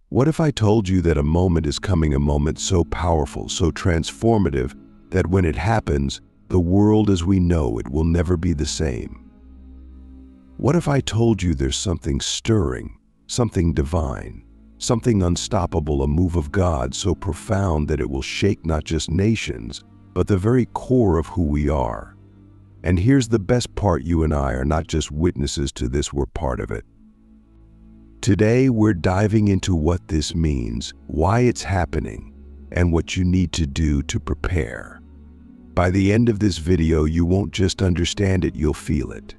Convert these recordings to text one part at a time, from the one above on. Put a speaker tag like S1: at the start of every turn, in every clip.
S1: What if I told you that a moment is coming, a moment so powerful, so transformative, that when it happens, the world as we know it will never be the same? What if I told you there's something stirring, something divine, something unstoppable, a move of God so profound that it will shake not just nations, but the very core of who we are? And here's the best part: you and I are not just witnesses to this, we're part of it. Today, we're diving into what this means, why it's happening, and what you need to do to prepare. By the end of this video, you won't just understand it, you'll feel it,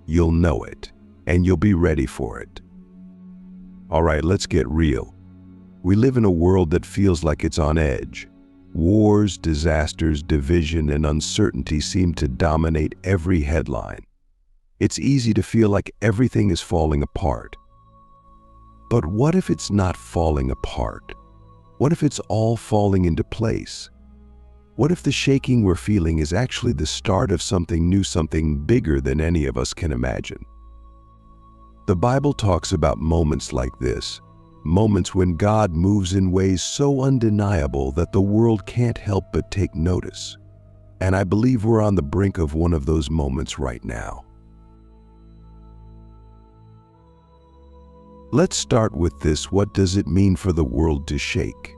S1: you'll know it, and you'll be ready for it. All right, let's get real. We live in a world that feels like it's on edge. Wars, disasters, division, and uncertainty seem to dominate every headline. It's easy to feel like everything is falling apart. But what if it's not falling apart? What if it's all falling into place? What if the shaking we're feeling is actually the start of something new, something bigger than any of us can imagine? The Bible talks about moments like this, moments when God moves in ways so undeniable that the world can't help but take notice. And I believe we're on the brink of one of those moments right now. Let's start with this. What does it mean for the world to shake?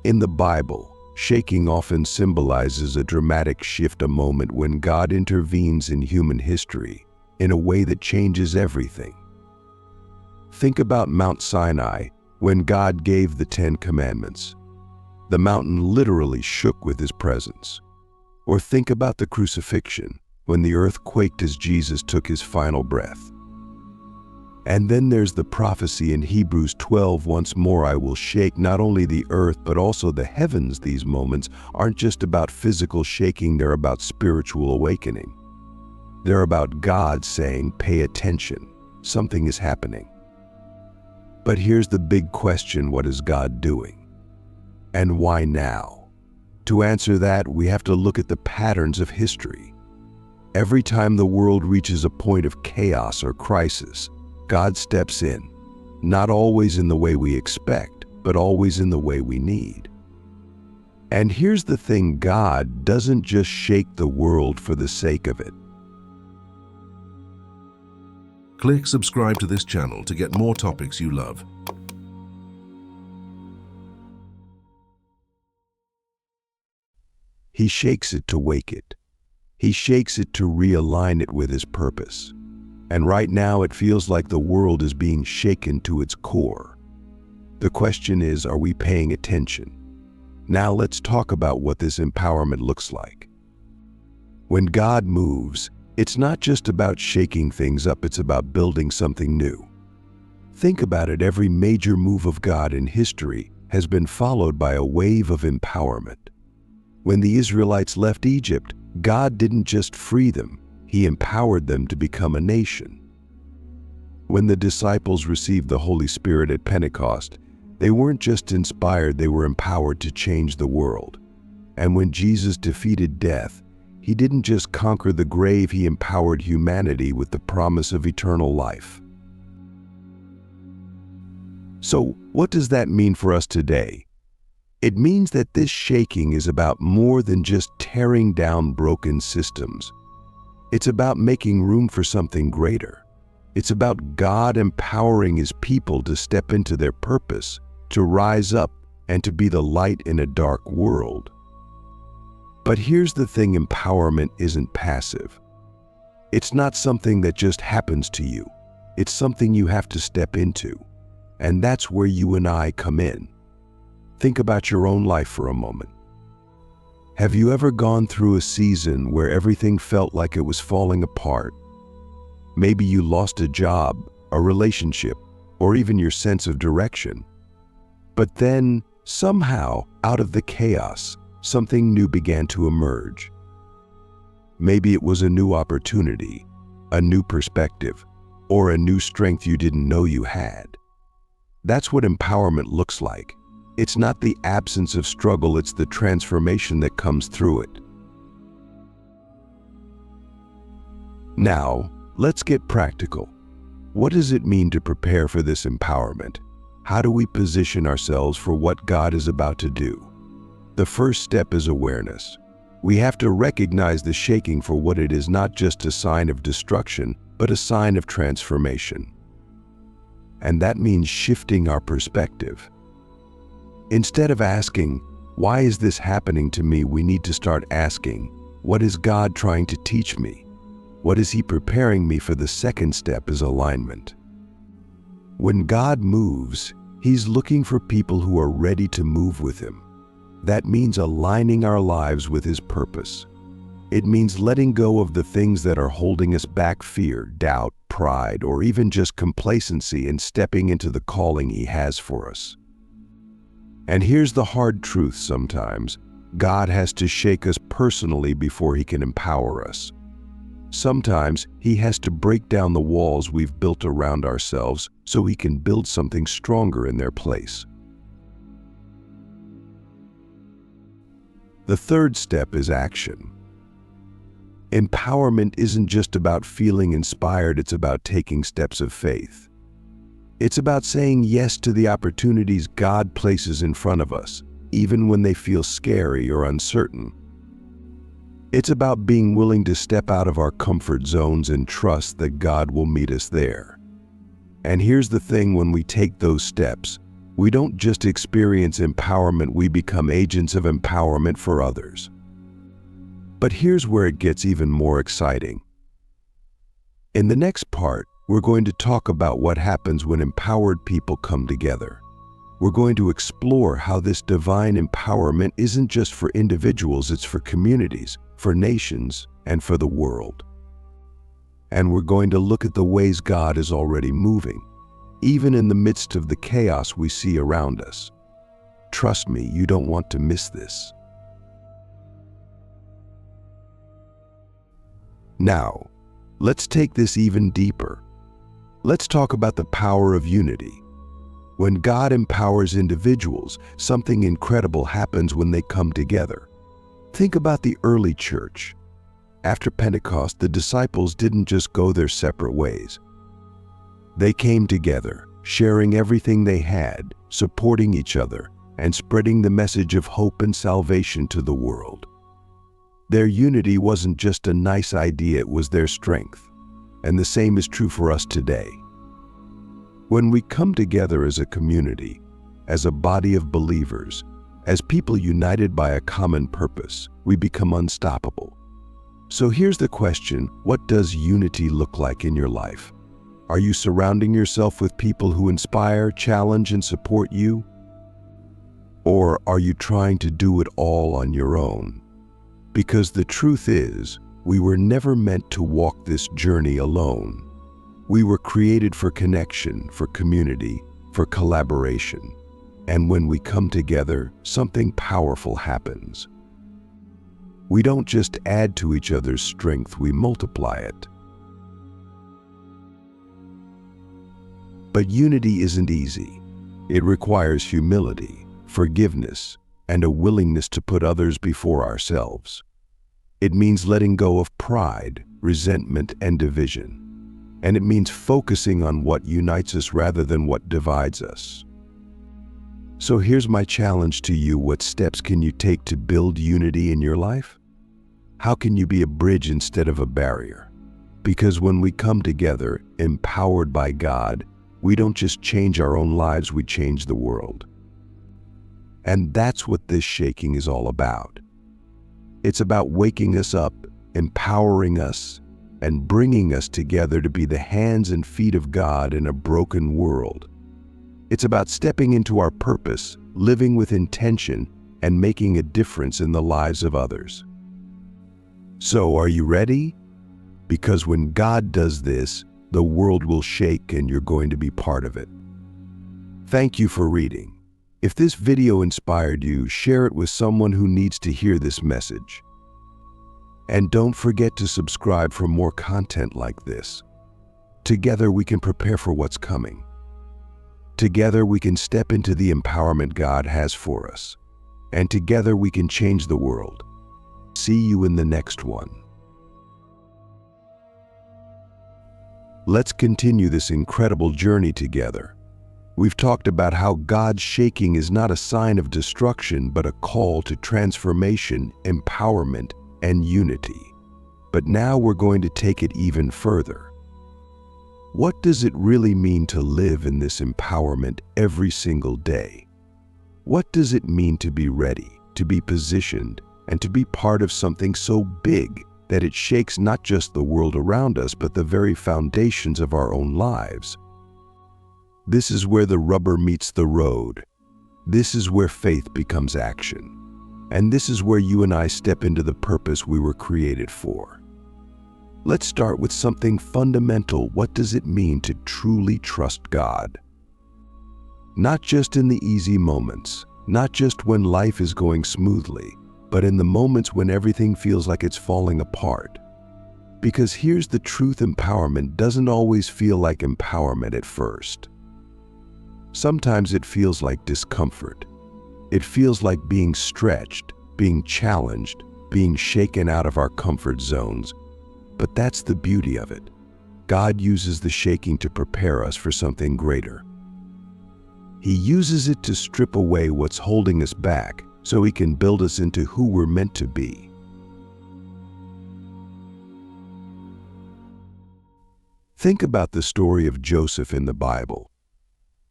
S1: In the Bible, shaking often symbolizes a dramatic shift, a moment when God intervenes in human history in a way that changes everything. Think about Mount Sinai, when God gave the 10 Commandments. The mountain literally shook with his presence. Or think about the crucifixion, when the earth quaked as Jesus took his final breath. And then there's the prophecy in Hebrews 12, once more I will shake not only the earth but also the heavens. These moments aren't just about physical shaking, they're about spiritual awakening. They're about God saying, pay attention, something is happening. But here's the big question: what is God doing? And why now? To answer that, we have to look at the patterns of history. Every time the world reaches a point of chaos or crisis, God steps in, not always in the way we expect, but always in the way we need. And here's the thing: God doesn't just shake the world for the sake of it.
S2: Click subscribe to this channel to get more topics you love.
S1: He shakes it to wake it. He shakes it to realign it with his purpose. And right now it feels like the world is being shaken to its core. The question is, are we paying attention? Now let's talk about what this empowerment looks like. When God moves, it's not just about shaking things up, it's about building something new. Think about it: every major move of God in history has been followed by a wave of empowerment. When the Israelites left Egypt, God didn't just free them, He empowered them to become a nation. When the disciples received the Holy Spirit at Pentecost, they weren't just inspired, they were empowered to change the world. And when Jesus defeated death, He didn't just conquer the grave, He empowered humanity with the promise of eternal life. So, what does that mean for us today? It means that this shaking is about more than just tearing down broken systems. It's about making room for something greater. It's about God empowering His people to step into their purpose, to rise up, and to be the light in a dark world. But here's the thing: empowerment isn't passive. It's not something that just happens to you. It's something you have to step into. And that's where you and I come in. Think about your own life for a moment. Have you ever gone through a season where everything felt like it was falling apart? Maybe you lost a job, a relationship, or even your sense of direction. But then, somehow, out of the chaos, something new began to emerge. Maybe it was a new opportunity, a new perspective, or a new strength you didn't know you had. That's what empowerment looks like. It's not the absence of struggle, it's the transformation that comes through it. Now, let's get practical. What does it mean to prepare for this empowerment? How do we position ourselves for what God is about to do? The first step is awareness. We have to recognize the shaking for what it is, not just a sign of destruction, but a sign of transformation. And that means shifting our perspective. Instead of asking, "Why is this happening to me?" we need to start asking, "What is God trying to teach me? What is He preparing me for?" The second step is alignment. When God moves, He's looking for people who are ready to move with Him. That means aligning our lives with His purpose. It means letting go of the things that are holding us back: fear, doubt, pride, or even just complacency, and stepping into the calling He has for us. And here's the hard truth: sometimes God has to shake us personally before He can empower us. Sometimes He has to break down the walls we've built around ourselves so He can build something stronger in their place. The third step is action. Empowerment isn't just about feeling inspired, it's about taking steps of faith. It's about saying yes to the opportunities God places in front of us, even when they feel scary or uncertain. It's about being willing to step out of our comfort zones and trust that God will meet us there. And here's the thing: when we take those steps, we don't just experience empowerment, we become agents of empowerment for others. But here's where it gets even more exciting. In the next part, we're going to talk about what happens when empowered people come together. We're going to explore how this divine empowerment isn't just for individuals, it's for communities, for nations, and for the world. And we're going to look at the ways God is already moving, even in the midst of the chaos we see around us. Trust me, you don't want to miss this. Now, let's take this even deeper. Let's talk about the power of unity. When God empowers individuals, something incredible happens when they come together. Think about the early church. After Pentecost, the disciples didn't just go their separate ways. They came together, sharing everything they had, supporting each other, and spreading the message of hope and salvation to the world. Their unity wasn't just a nice idea, it was their strength. And the same is true for us today. When we come together as a community, as a body of believers, as people united by a common purpose, we become unstoppable. So here's the question: what does unity look like in your life? Are you surrounding yourself with people who inspire, challenge, and support you? Or are you trying to do it all on your own? Because the truth is, we were never meant to walk this journey alone. We were created for connection, for community, for collaboration. And when we come together, something powerful happens. We don't just add to each other's strength, we multiply it. But unity isn't easy. It requires humility, forgiveness, and a willingness to put others before ourselves. It means letting go of pride, resentment, and division. And it means focusing on what unites us rather than what divides us. So here's my challenge to you: what steps can you take to build unity in your life? How can you be a bridge instead of a barrier? Because when we come together, empowered by God, we don't just change our own lives, we change the world. And that's what this shaking is all about. It's about waking us up, empowering us, and bringing us together to be the hands and feet of God in a broken world. It's about stepping into our purpose, living with intention, and making a difference in the lives of others. So, are you ready? Because when God does this, the world will shake and you're going to be part of it. Thank you for reading. If this video inspired you, share it with someone who needs to hear this message. And don't forget to subscribe for more content like this. Together we can prepare for what's coming. Together we can step into the empowerment God has for us. And together we can change the world. See you in the next one. Let's continue this incredible journey together. We've talked about how God's shaking is not a sign of destruction, but a call to transformation, empowerment, and unity. But now we're going to take it even further. What does it really mean to live in this empowerment every single day? What does it mean to be ready, to be positioned, and to be part of something so big that it shakes not just the world around us, but the very foundations of our own lives? This is where the rubber meets the road. This is where faith becomes action. And this is where you and I step into the purpose we were created for. Let's start with something fundamental. What does it mean to truly trust God? Not just in the easy moments, not just when life is going smoothly, but in the moments when everything feels like it's falling apart. Because here's the truth: empowerment doesn't always feel like empowerment at first. Sometimes it feels like discomfort. It feels like being stretched, being challenged, being shaken out of our comfort zones. But that's the beauty of it. God uses the shaking to prepare us for something greater. He uses it to strip away what's holding us back so He can build us into who we're meant to be. Think about the story of Joseph in the Bible.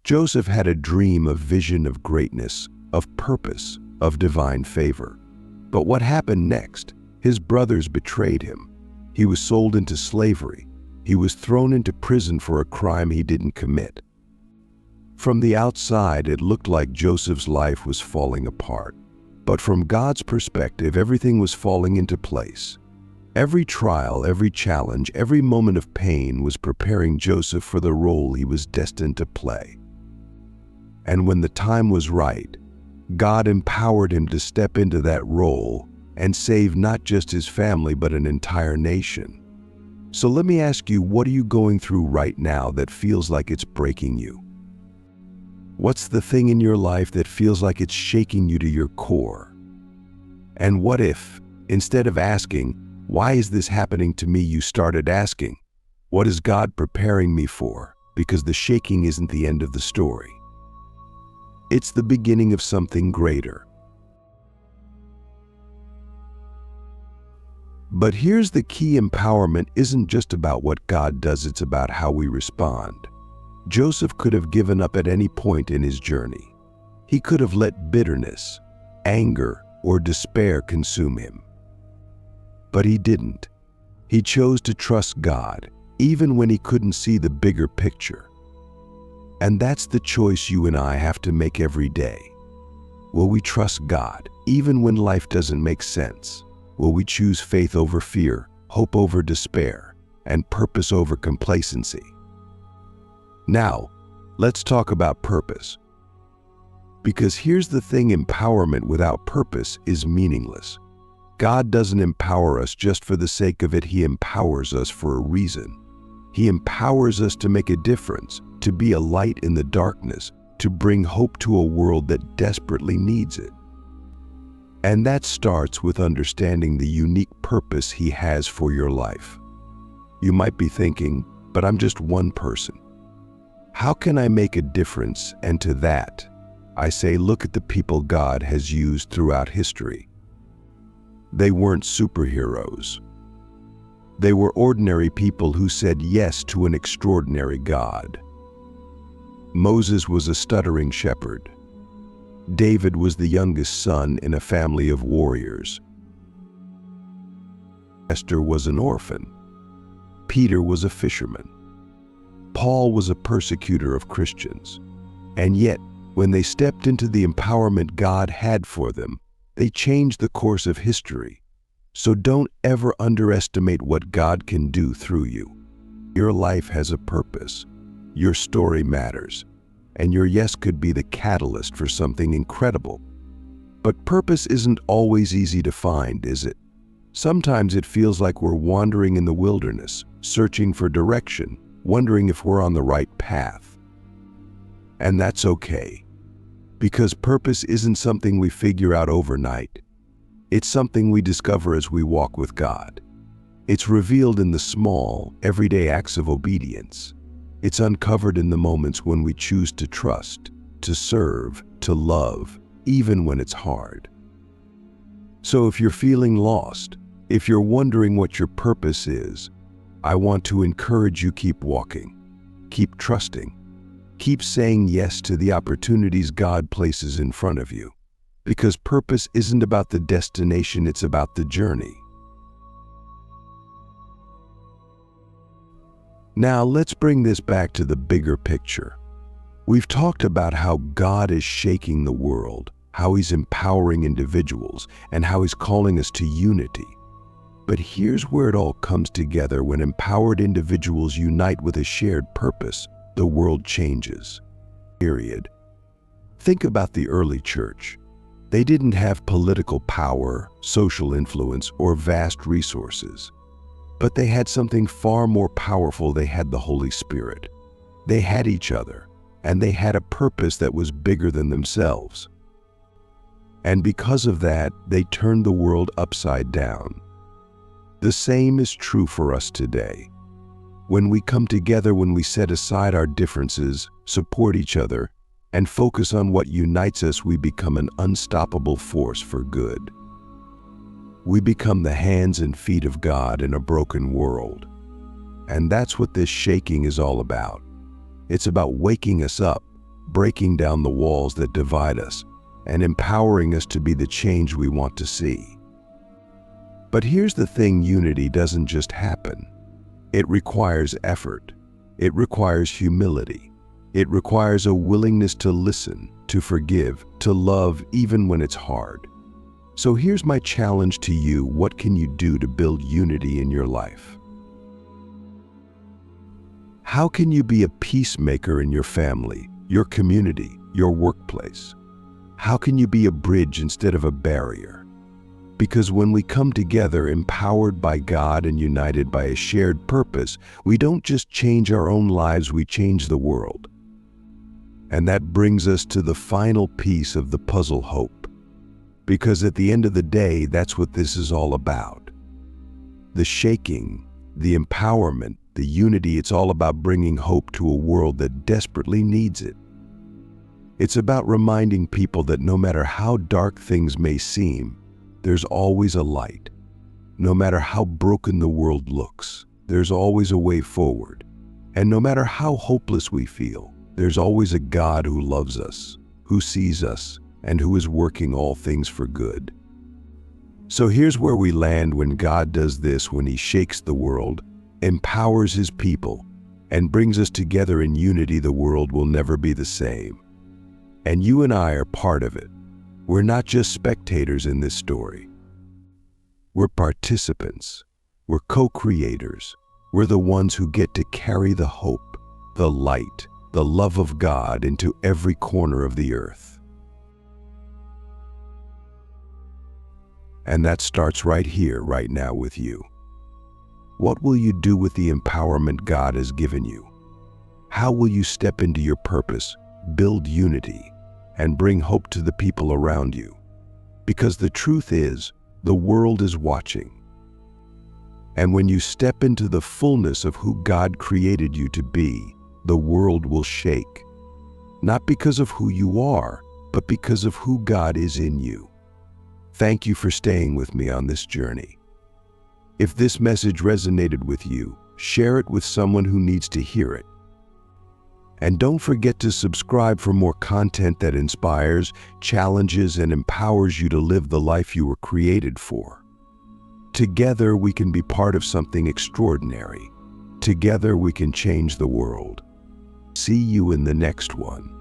S1: Joseph had a dream, a vision of greatness, of purpose, of divine favor. But what happened next? His brothers betrayed him. He was sold into slavery. He was thrown into prison for a crime he didn't commit. From the outside, it looked like Joseph's life was falling apart. But from God's perspective, everything was falling into place. Every trial, every challenge, every moment of pain was preparing Joseph for the role he was destined to play. And when the time was right, God empowered him to step into that role and save not just his family, but an entire nation. So let me ask you, what are you going through right now that feels like it's breaking you? What's the thing in your life that feels like it's shaking you to your core? And what if, instead of asking, "Why is this happening to me?" you started asking, "What is God preparing me for?" Because the shaking isn't the end of the story. It's the beginning of something greater. But here's the key: empowerment isn't just about what God does, it's about how we respond. Joseph could have given up at any point in his journey. He could have let bitterness, anger, or despair consume him. But he didn't. He chose to trust God, even when he couldn't see the bigger picture. And that's the choice you and I have to make every day. Will we trust God, even when life doesn't make sense? Will we choose faith over fear, hope over despair, and purpose over complacency? Now, let's talk about purpose. Because here's the thing: empowerment without purpose is meaningless. God doesn't empower us just for the sake of it. He empowers us for a reason. He empowers us to make a difference, to be a light in the darkness, to bring hope to a world that desperately needs it. And that starts with understanding the unique purpose He has for your life. You might be thinking, "But I'm just one person. How can I make a difference?" And to that, I say, look at the people God has used throughout history. They weren't superheroes. They were ordinary people who said yes to an extraordinary God. Moses was a stuttering shepherd. David was the youngest son in a family of warriors. Esther was an orphan. Peter was a fisherman. Paul was a persecutor of Christians. And yet, when they stepped into the empowerment God had for them, they changed the course of history. So don't ever underestimate what God can do through you. Your life has a purpose. Your story matters. And your yes could be the catalyst for something incredible. But purpose isn't always easy to find, is it? Sometimes it feels like we're wandering in the wilderness, searching for direction, wondering if we're on the right path. And that's okay. Because purpose isn't something we figure out overnight. It's something we discover as we walk with God. It's revealed in the small, everyday acts of obedience. It's uncovered in the moments when we choose to trust, to serve, to love, even when it's hard. So if you're feeling lost, if you're wondering what your purpose is, I want to encourage you: keep walking, keep trusting, keep saying yes to the opportunities God places in front of you. Because purpose isn't about the destination, it's about the journey. Now let's bring this back to the bigger picture. We've talked about how God is shaking the world, how He's empowering individuals, and how He's calling us to unity. But here's where it all comes together. When empowered individuals unite with a shared purpose, the world changes. Period. Think about the early church. They didn't have political power, social influence, or vast resources. But they had something far more powerful. They had the Holy Spirit. They had each other, and they had a purpose that was bigger than themselves. And because of that, they turned the world upside down. The same is true for us today. When we come together, when we set aside our differences, support each other, and focus on what unites us, we become an unstoppable force for good. We become the hands and feet of God in a broken world. And that's what this shaking is all about. It's about waking us up, breaking down the walls that divide us, and empowering us to be the change we want to see. But here's the thing: unity doesn't just happen. It requires effort. It requires humility. It requires a willingness to listen, to forgive, to love, even when it's hard. So here's my challenge to you: what can you do to build unity in your life? How can you be a peacemaker in your family, your community, your workplace? How can you be a bridge instead of a barrier? Because when we come together, empowered by God and united by a shared purpose, we don't just change our own lives, we change the world. And that brings us to the final piece of the puzzle: hope. Because at the end of the day, that's what this is all about. The shaking, the empowerment, the unity, it's all about bringing hope to a world that desperately needs it. It's about reminding people that no matter how dark things may seem, there's always a light. No matter how broken the world looks, there's always a way forward. And no matter how hopeless we feel, there's always a God who loves us, who sees us, and who is working all things for good. So here's where we land when God does this: when He shakes the world, empowers His people, and brings us together in unity, the world will never be the same. And you and I are part of it. We're not just spectators in this story. We're participants. We're co-creators. We're the ones who get to carry the hope, the light, the love of God into every corner of the earth. And that starts right here, right now with you. What will you do with the empowerment God has given you? How will you step into your purpose, build unity, and bring hope to the people around you? Because the truth is, the world is watching. And when you step into the fullness of who God created you to be, the world will shake. Not because of who you are, but because of who God is in you. Thank you for staying with me on this journey. If this message resonated with you, share it with someone who needs to hear it. And don't forget to subscribe for more content that inspires, challenges, and empowers you to live the life you were created for. Together, we can be part of something extraordinary. Together, we can change the world. See you in the next one.